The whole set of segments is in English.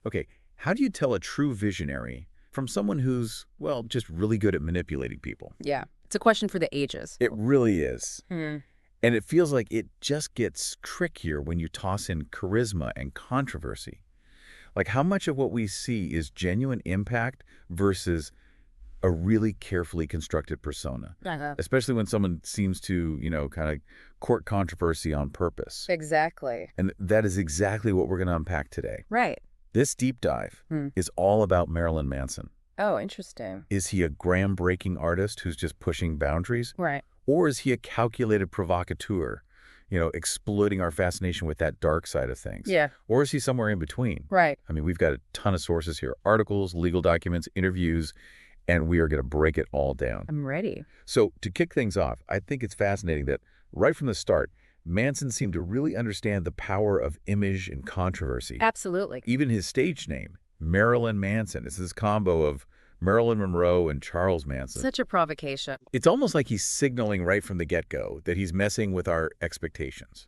Okay, how do you tell a true visionary from someone who's, well, just really good at manipulating people? Yeah, it's a question for the ages. It really is. Hmm. And it feels like it just gets trickier when you toss in charisma and controversy. Like how much of what we see is genuine impact versus a really carefully constructed persona, Uh-huh. especially when someone seems to, kind of court controversy on purpose. Exactly. And that is exactly what we're going to unpack today. Right. This deep dive Hmm. is all about Marilyn Manson. Oh, interesting. Is he a groundbreaking artist who's just pushing boundaries? Right. Or is he a calculated provocateur, exploiting our fascination with that dark side of things? Yeah. Or is he somewhere in between? Right. I mean, we've got a ton of sources here, articles, legal documents, interviews, and we are going to break it all down. I'm ready. So to kick things off, I think it's fascinating that right from the start, Manson seemed to really understand the power of image and controversy. Absolutely. Even his stage name, Marilyn Manson, is this combo of Marilyn Monroe and Charles Manson. Such a provocation. It's almost like he's signaling right from the get-go that he's messing with our expectations.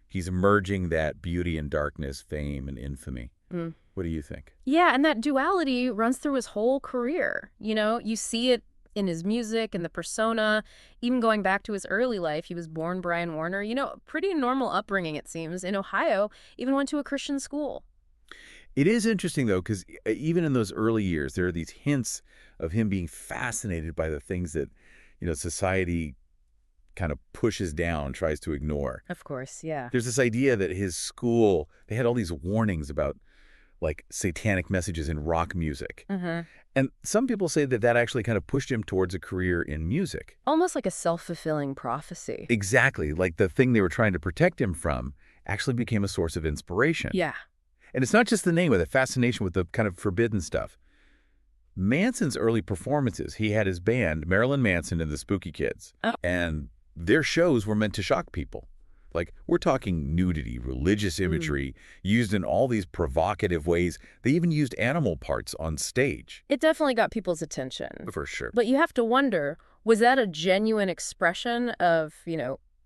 He's merging that beauty and darkness, fame and infamy. Mm. What do you think? Yeah, and that duality runs through his whole career. You see it in his music and the persona, even going back to his early life. He was born Brian Warner. Pretty normal upbringing, it seems, in Ohio, even went to a Christian school. It is interesting, though, because even in those early years, there are these hints of him being fascinated by the things that, society kind of pushes down, tries to ignore. Of course, yeah. There's this idea that his school, they had all these warnings about, like, satanic messages in rock music. Mm-hmm. And some people say that that actually kind of pushed him towards a career in music. Almost like a self-fulfilling prophecy. Exactly. Like the thing they were trying to protect him from actually became a source of inspiration. Yeah. And it's not just the name of it, fascination with the kind of forbidden stuff. Manson's early performances, he had his band, Marilyn Manson and the Spooky Kids, and their shows were meant to shock people. Like, we're talking nudity, religious imagery, used in all these provocative ways. They even used animal parts on stage. It definitely got people's attention. For sure. But you have to wonder, was that a genuine expression of,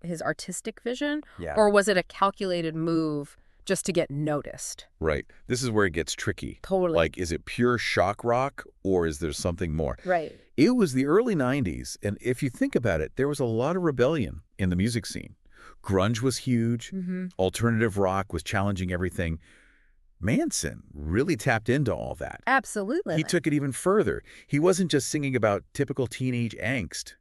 his artistic vision? Yeah. Or was it a calculated move just to get noticed? Right. This is where it gets tricky. Totally. Like, is it pure shock rock or is there something more? Right. It was the early 90s, and if you think about it, there was a lot of rebellion in the music scene. Grunge was huge. Mm-hmm. Alternative rock was challenging everything. Manson really tapped into all that. Absolutely. He took it even further. He wasn't just singing about typical teenage angst.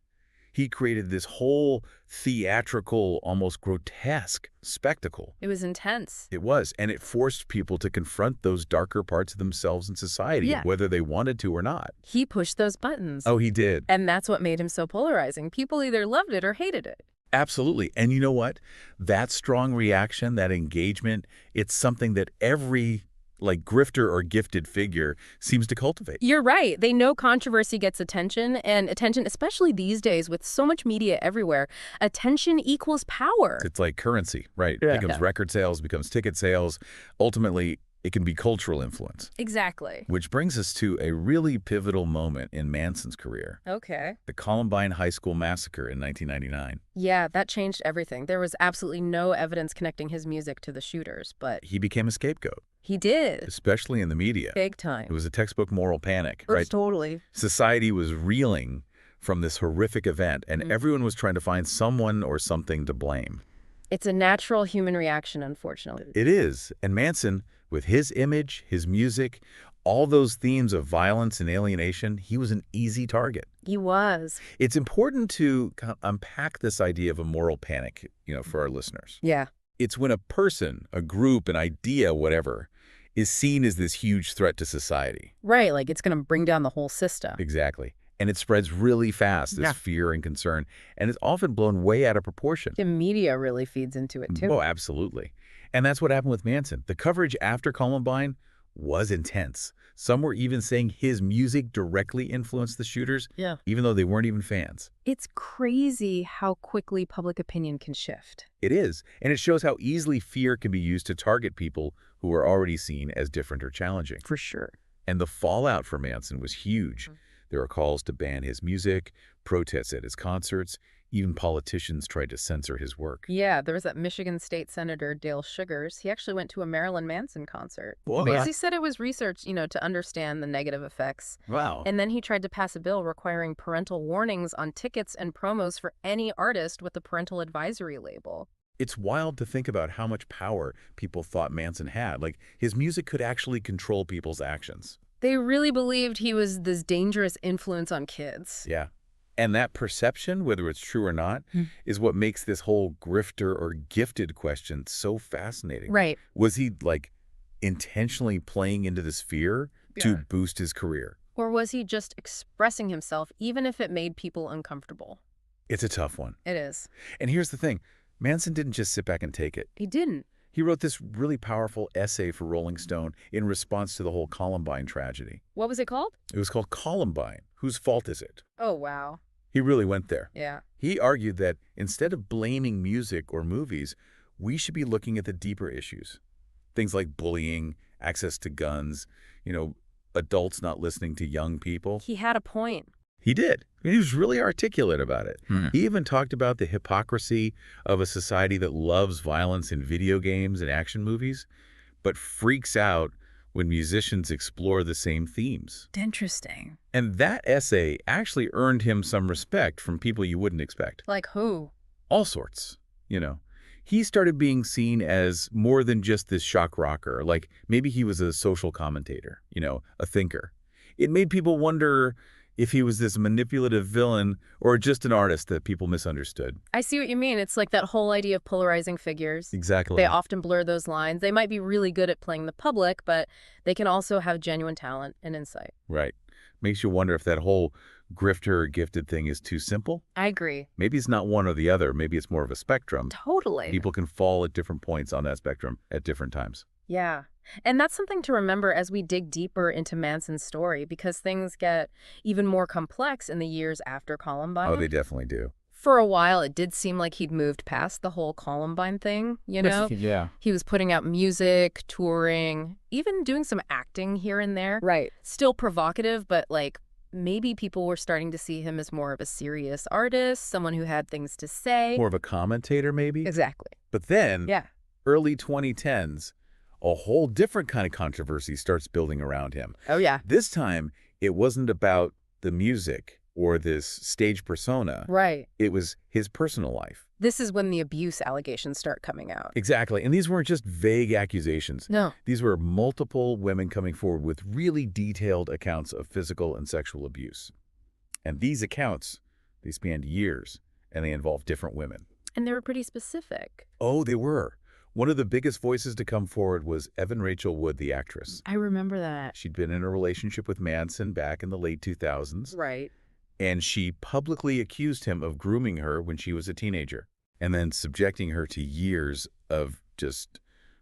He created this whole theatrical, almost grotesque spectacle. It was intense. It was, and it forced people to confront those darker parts of themselves in society, whether they wanted to or not. He pushed those buttons. Oh, he did. And that's what made him so polarizing. People either loved it or hated it. Absolutely. And you know what? That strong reaction, that engagement, it's something that every grifter or gifted figure seems to cultivate. You're right. They know controversy gets attention, and attention, especially these days with so much media everywhere, attention equals power. It's like currency, right? Yeah. It becomes record sales, becomes ticket sales. Ultimately, it can be cultural influence. Exactly. Which brings us to a really pivotal moment in Manson's career. Okay. The Columbine High School massacre in 1999. Yeah, that changed everything. There was absolutely no evidence connecting his music to the shooters, but He became a scapegoat. he did. Especially in the media. Big time. It was a textbook moral panic, right? Totally. Society was reeling from this horrific event, and everyone was trying to find someone or something to blame. It's a natural human reaction, unfortunately. It is. And Manson, with his image, his music, all those themes of violence and alienation, he was an easy target. He was. It's important to unpack this idea of a moral panic, for our listeners. Yeah. It's when a person, a group, an idea, whatever, is seen as this huge threat to society. Right, like it's going to bring down the whole system. Exactly. And it spreads really fast, this fear and concern, and it's often blown way out of proportion. The media really feeds into it, too. Oh, absolutely. And that's what happened with Manson. The coverage after Columbine was intense. Some were even saying his music directly influenced the shooters, even though they weren't even fans. It's crazy how quickly public opinion can shift. It is, and it shows how easily fear can be used to target people who are already seen as different or challenging. For sure. And the fallout for Manson was huge. There were calls to ban his music, protests at his concerts, Even politicians tried to censor his work. Yeah, there was that Michigan State Senator Dale Sugars. He actually went to a Marilyn Manson concert. What? Because he said it was research, to understand the negative effects. Wow. And then he tried to pass a bill requiring parental warnings on tickets and promos for any artist with a parental advisory label. It's wild to think about how much power people thought Manson had. Like, his music could actually control people's actions. They really believed he was this dangerous influence on kids. Yeah. And that perception, whether it's true or not, is what makes this whole grifter or gifted question so fascinating. Right. Was he, like, intentionally playing into this fear to boost his career? Or was he just expressing himself, even if it made people uncomfortable? It's a tough one. It is. And here's the thing. Manson didn't just sit back and take it. He didn't. He wrote this really powerful essay for Rolling Stone in response to the whole Columbine tragedy. What was it called? It was called Columbine. Whose fault is it? Oh, wow. He really went there. Yeah. He argued that instead of blaming music or movies, we should be looking at the deeper issues. Things like bullying, access to guns, adults not listening to young people. He had a point. He did. He was really articulate about it. He even talked about the hypocrisy of a society that loves violence in video games and action movies, but freaks out when musicians explore the same themes. Interesting. And that essay actually earned him some respect from people you wouldn't expect. Like who? All sorts, He started being seen as more than just this shock rocker. Like, maybe he was a social commentator, a thinker. It made people wonder if he was this manipulative villain or just an artist that people misunderstood. I see what you mean. It's like that whole idea of polarizing figures. Exactly. They often blur those lines. They might be really good at playing the public, but they can also have genuine talent and insight. Right. Makes you wonder if that whole grifter or gifted thing is too simple. I agree. Maybe it's not one or the other. Maybe it's more of a spectrum. Totally. People can fall at different points on that spectrum at different times. Yeah. And that's something to remember as we dig deeper into Manson's story, because things get even more complex in the years after Columbine. Oh, they definitely do. For a while, it did seem like he'd moved past the whole Columbine thing, Yeah. He was putting out music, touring, even doing some acting here and there. Right. Still provocative, but maybe people were starting to see him as more of a serious artist, someone who had things to say. More of a commentator, maybe? Exactly. But then, Yeah. early 2010s, a whole different kind of controversy starts building around him. Oh, yeah. This time, it wasn't about the music or this stage persona. Right. It was his personal life. This is when the abuse allegations start coming out. Exactly. And these weren't just vague accusations. No. These were multiple women coming forward with really detailed accounts of physical and sexual abuse. And these accounts, they spanned years, and they involved different women. And they were pretty specific. Oh, they were. One of the biggest voices to come forward was Evan Rachel Wood, the actress. I remember that. She'd been in a relationship with Manson back in the late 2000s, Right. and she publicly accused him of grooming her when she was a teenager, and then subjecting her to years of just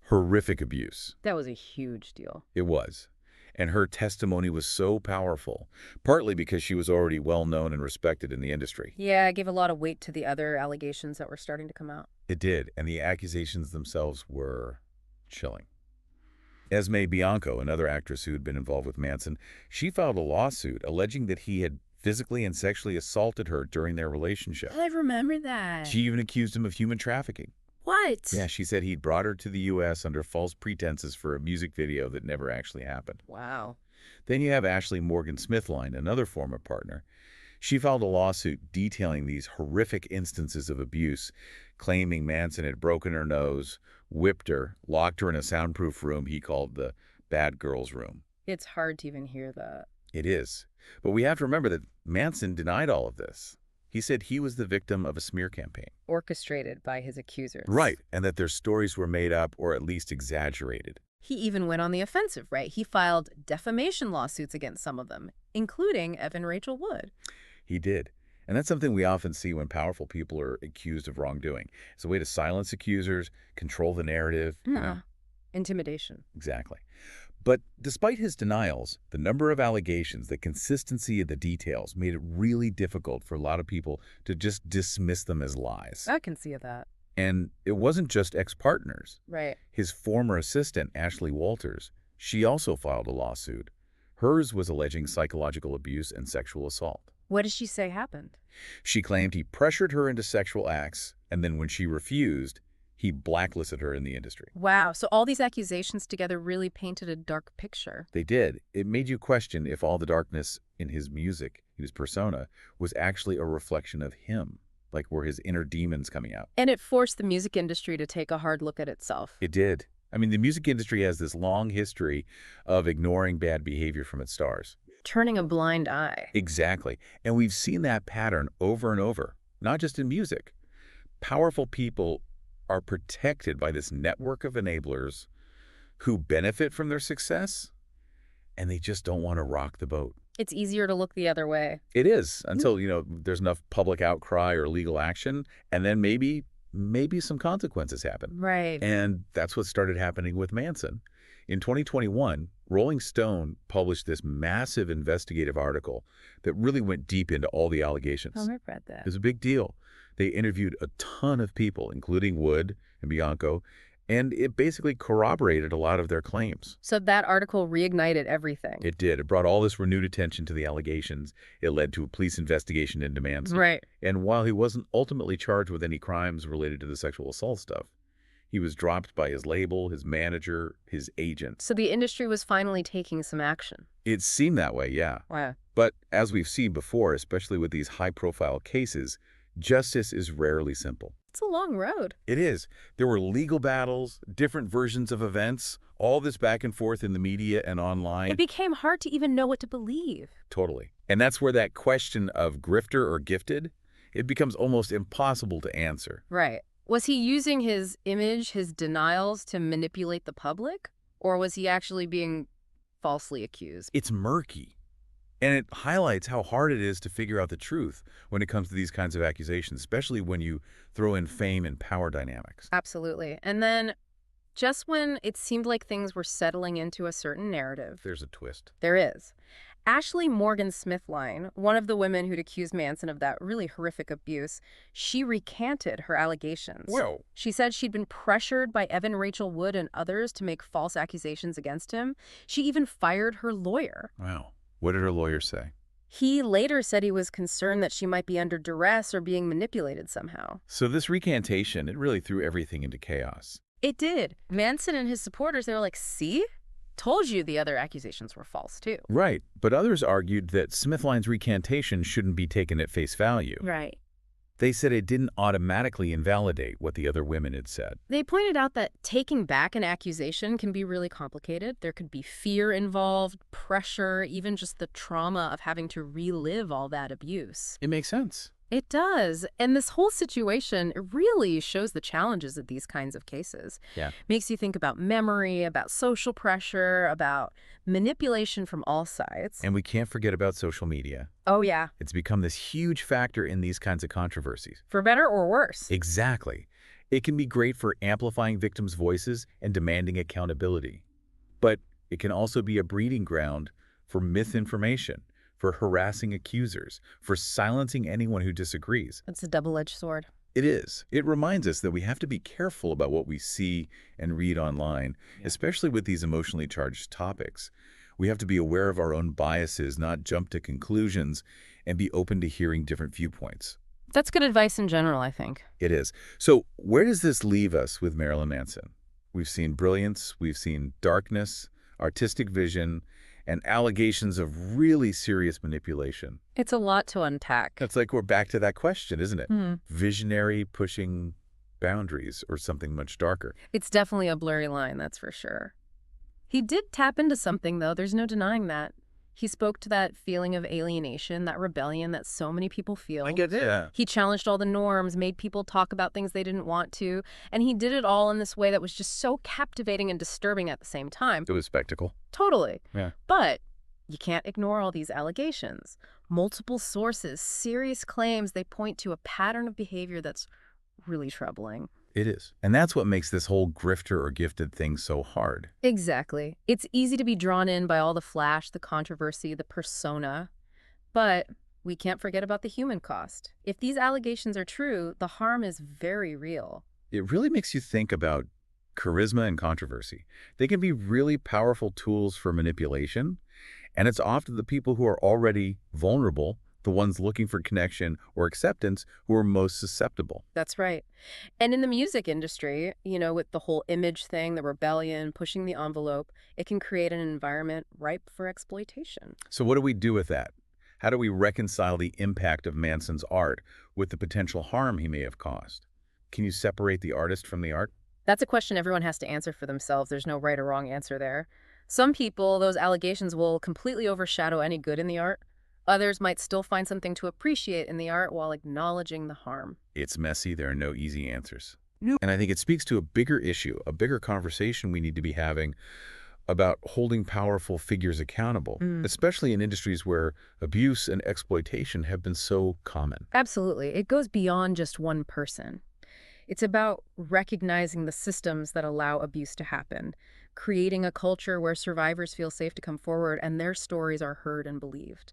horrific abuse. That was a huge deal. It was. And her testimony was so powerful, partly because she was already well-known and respected in the industry. Yeah, I gave a lot of weight to the other allegations that were starting to come out. It did, and the accusations themselves were chilling. Esme Bianco, another actress who had been involved with Manson, she filed a lawsuit alleging that he had physically and sexually assaulted her during their relationship. I remember that. She even accused him of human trafficking. What? Yeah, she said he'd brought her to the U.S. under false pretenses for a music video that never actually happened. Wow. Then you have Ashley Morgan Smithline, another former partner. She filed a lawsuit detailing these horrific instances of abuse, claiming Manson had broken her nose, whipped her, locked her in a soundproof room he called the bad girl's room. It's hard to even hear that. It is. But we have to remember that Manson denied all of this. He said he was the victim of a smear campaign. Orchestrated by his accusers. Right, and that their stories were made up or at least exaggerated. He even went on the offensive, right? He filed defamation lawsuits against some of them, including Evan Rachel Wood. He did. And that's something we often see when powerful people are accused of wrongdoing. It's a way to silence accusers, control the narrative. Intimidation. Exactly. But despite his denials, the number of allegations, the consistency of the details made it really difficult for a lot of people to just dismiss them as lies. I can see that. And it wasn't just ex-partners. Right. His former assistant, Ashley Walters, she also filed a lawsuit. Hers was alleging psychological abuse and sexual assault. What did she say happened? She claimed he pressured her into sexual acts, and then when she refused, he blacklisted her in the industry. Wow, so all these accusations together really painted a dark picture. They did. It made you question if all the darkness in his music, in his persona, was actually a reflection of him. Like, were his inner demons coming out? And it forced the music industry to take a hard look at itself. It did. I mean, the music industry has this long history of ignoring bad behavior from its stars. Turning a blind eye. Exactly. And we've seen that pattern over and over, not just in music. Powerful people are protected by this network of enablers who benefit from their success, and they just don't want to rock the boat. It's easier to look the other way. It is, until, there's enough public outcry or legal action, and then maybe some consequences happen. Right. And that's what started happening with Manson. In 2021, Rolling Stone published this massive investigative article that really went deep into all the allegations. Oh, I've read that. It was a big deal. They interviewed a ton of people, including Wood and Bianco, and it basically corroborated a lot of their claims. So that article reignited everything. It did. It brought all this renewed attention to the allegations. It led to a police investigation into Manson. Right. And while he wasn't ultimately charged with any crimes related to the sexual assault stuff, he was dropped by his label, his manager, his agent. So the industry was finally taking some action. It seemed that way, yeah. Wow. But as we've seen before, especially with these high-profile cases, justice is rarely simple. It's a long road. It is. There were legal battles, different versions of events, all this back and forth in the media and online. It became hard to even know what to believe. Totally. And that's where that question of grifter or gifted, it becomes almost impossible to answer. Right. Was he using his image, his denials, to manipulate the public? Or was he actually being falsely accused? It's murky. And it highlights how hard it is to figure out the truth when it comes to these kinds of accusations, especially when you throw in fame and power dynamics. Absolutely. And then just when it seemed like things were settling into a certain narrative, There's a twist. there is. Ashley Morgan Smithline, one of the women who'd accused Manson of that really horrific abuse, she recanted her allegations. Well, She said she'd been pressured by Evan Rachel Wood and others to make false accusations against him. She even fired her lawyer. wow. What did her lawyer say? He later said he was concerned that she might be under duress or being manipulated somehow. So this recantation, it really threw everything into chaos. It did. Manson and his supporters, they were like, see? Told you the other accusations were false, too. Right. But others argued that Smithline's recantation shouldn't be taken at face value. Right. They said it didn't automatically invalidate what the other women had said. They pointed out that taking back an accusation can be really complicated. There could be fear involved, pressure, even just the trauma of having to relive all that abuse. It makes sense. It does. And this whole situation, it really shows the challenges of these kinds of cases. Yeah. Makes you think about memory, about social pressure, about manipulation from all sides. And we can't forget about social media. Oh, yeah. It's become this huge factor in these kinds of controversies. For better or worse. Exactly. It can be great for amplifying victims' voices and demanding accountability. But it can also be a breeding ground for misinformation, for harassing accusers, for silencing anyone who disagrees. It's a double-edged sword. It is. It reminds us that we have to be careful about what we see and read online, especially with these emotionally charged topics. We have to be aware of our own biases, not jump to conclusions, and be open to hearing different viewpoints. That's good advice in general, I think. It is. So where does this leave us with Marilyn Manson? We've seen brilliance, we've seen darkness, artistic vision, and allegations of really serious manipulation. It's a lot to unpack. It's like we're back to that question, isn't it? Hmm. Visionary pushing boundaries or something much darker. It's definitely a blurry line, that's for sure. He did tap into something, though. There's no denying that. He spoke to that feeling of alienation, that rebellion that so many people feel. I get it. Yeah. He challenged all the norms, made people talk about things they didn't want to, and he did it all in this way that was just so captivating and disturbing at the same time. It was spectacle. Totally. Yeah. But you can't ignore all these allegations. Multiple sources, serious claims, they point to a pattern of behavior that's really troubling. It is. And that's what makes this whole grifter or gifted thing so hard. Exactly. It's easy to be drawn in by all the flash, the controversy, the persona. But we can't forget about the human cost. If these allegations are true, the harm is very real. It really makes you think about charisma and controversy. They can be really powerful tools for manipulation, and it's often the people who are already vulnerable the ones looking for connection or acceptance who are most susceptible. That's right. And in the music industry, with the whole image thing, the rebellion, pushing the envelope, it can create an environment ripe for exploitation. So what do we do with that? How do we reconcile the impact of Manson's art with the potential harm he may have caused? Can you separate the artist from the art? That's a question everyone has to answer for themselves. There's no right or wrong answer there. Some people, those allegations will completely overshadow any good in the art. Others might still find something to appreciate in the art while acknowledging the harm. It's messy. There are no easy answers. No. And I think it speaks to a bigger issue, a bigger conversation we need to be having about holding powerful figures accountable, especially in industries where abuse and exploitation have been so common. Absolutely. It goes beyond just one person. It's about recognizing the systems that allow abuse to happen, creating a culture where survivors feel safe to come forward and their stories are heard and believed.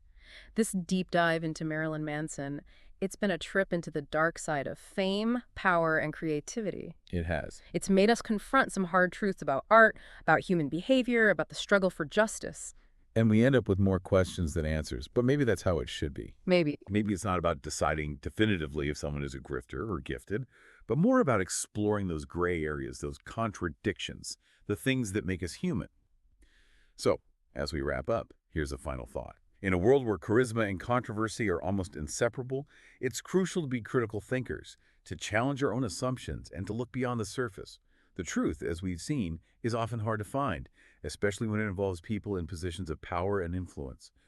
This deep dive into Marilyn Manson, it's been a trip into the dark side of fame, power, and creativity. It has. It's made us confront some hard truths about art, about human behavior, about the struggle for justice. And we end up with more questions than answers, but maybe that's how it should be. Maybe. Maybe it's not about deciding definitively if someone is a grifter or gifted, but more about exploring those gray areas, those contradictions, the things that make us human. So, as we wrap up, here's a final thought. In a world where charisma and controversy are almost inseparable, it's crucial to be critical thinkers, to challenge our own assumptions, and to look beyond the surface. The truth, as we've seen, is often hard to find, especially when it involves people in positions of power and influence.